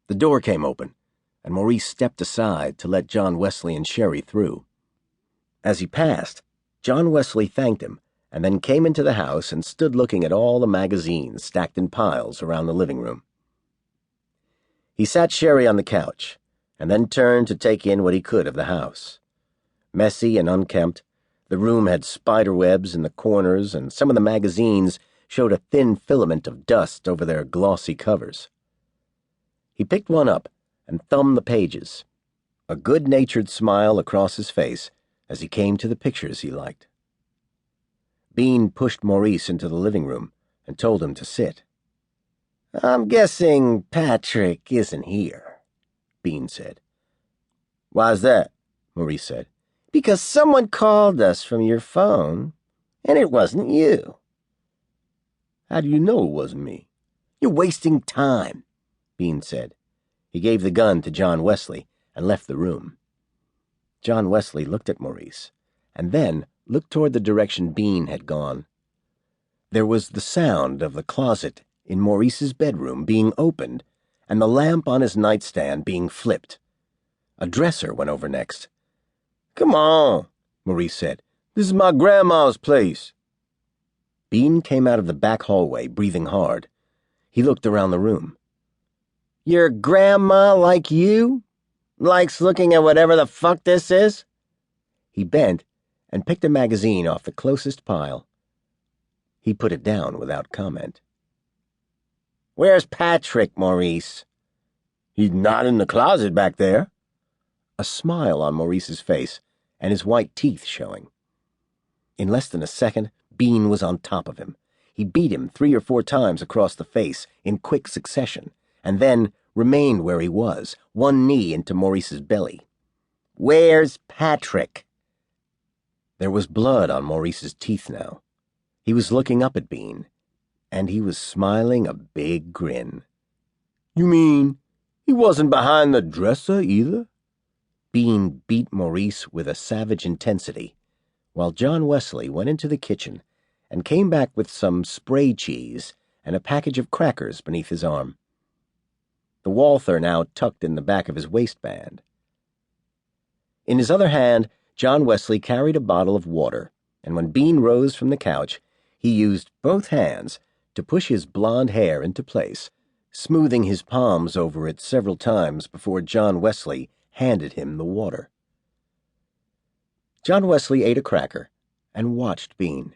The door came open, and Maurice stepped aside to let John Wesley and Sherry through. As he passed, John Wesley thanked him and then came into the house and stood looking at all the magazines stacked in piles around the living room. He sat Sherry on the couch and then turned to take in what he could of the house. Messy and unkempt, the room had spider webs in the corners, and some of the magazines showed a thin filament of dust over their glossy covers. He picked one up and thumbed the pages, a good-natured smile across his face as he came to the pictures he liked. Bean pushed Maurice into the living room and told him to sit. "I'm guessing Patrick isn't here," Bean said. "Why's that?" Maurice said. "Because someone called us from your phone, and it wasn't you." "How do you know it wasn't me?" "You're wasting time," Bean said. He gave the gun to John Wesley and left the room. John Wesley looked at Maurice, and then looked toward the direction Bean had gone. There was the sound of the closet in Maurice's bedroom being opened and the lamp on his nightstand being flipped. A dresser went over next. "Come on," Maurice said. "This is my grandma's place." Bean came out of the back hallway, breathing hard. He looked around the room. "Your grandma like you? Likes looking at whatever the fuck this is?" He bent and picked a magazine off the closest pile. He put it down without comment. "Where's Patrick, Maurice?" "He's not in the closet back there." A smile on Maurice's face and his white teeth showing. In less than a second, Bean was on top of him. He beat him 3 or 4 times across the face in quick succession, and then remained where he was, one knee into Maurice's belly. "Where's Patrick?" There was blood on Maurice's teeth now. He was looking up at Bean, and he was smiling a big grin. "You mean he wasn't behind the dresser either?" Bean beat Maurice with a savage intensity, while John Wesley went into the kitchen and came back with some spray cheese and a package of crackers beneath his arm. The Walther now tucked in the back of his waistband. In his other hand, John Wesley carried a bottle of water, and when Bean rose from the couch, he used both hands to push his blonde hair into place, smoothing his palms over it several times before John Wesley handed him the water. John Wesley ate a cracker and watched Bean.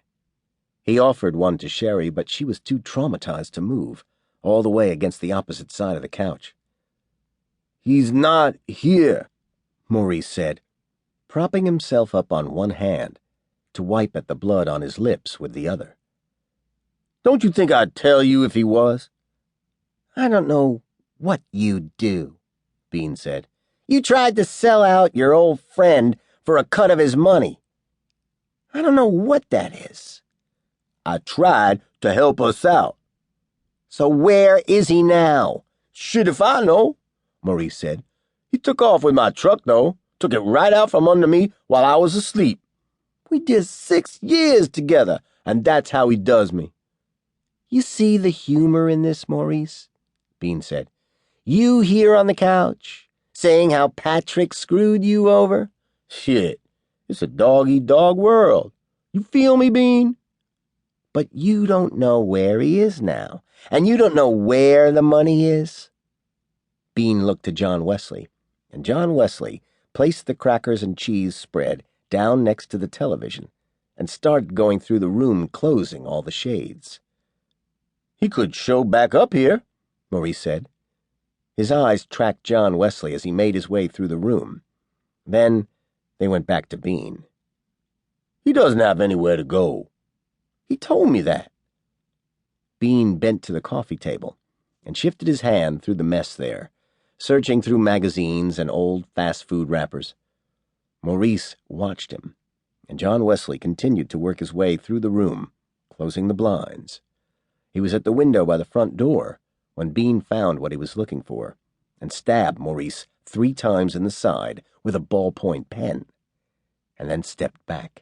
He offered one to Sherry, but she was too traumatized to move, all the way against the opposite side of the couch. "He's not here," Maurice said, propping himself up on one hand to wipe at the blood on his lips with the other. "Don't you think I'd tell you if he was?" "I don't know what you'd do," Bean said. "You tried to sell out your old friend for a cut of his money. I don't know what that is." "I tried to help us out." "So where is he now?" "Shit if I know," Maurice said. "He took off with my truck, though. Took it right out from under me while I was asleep. We did 6 years together, and that's how he does me." "You see the humor in this, Maurice?" Bean said. "You here on the couch, saying how Patrick screwed you over? Shit, it's a dog-eat-dog world. You feel me, Bean? But you don't know where he is now, and you don't know where the money is." Bean looked to John Wesley, and John Wesley placed the crackers and cheese spread down next to the television and started going through the room, closing all the shades. "He could show back up here," Maurice said. His eyes tracked John Wesley as he made his way through the room. Then they went back to Bean. "He doesn't have anywhere to go. He told me that." Bean bent to the coffee table and shifted his hand through the mess there, searching through magazines and old fast food wrappers. Maurice watched him, and John Wesley continued to work his way through the room, closing the blinds. He was at the window by the front door when Bean found what he was looking for and stabbed Maurice 3 times in the side with a ballpoint pen, and then stepped back.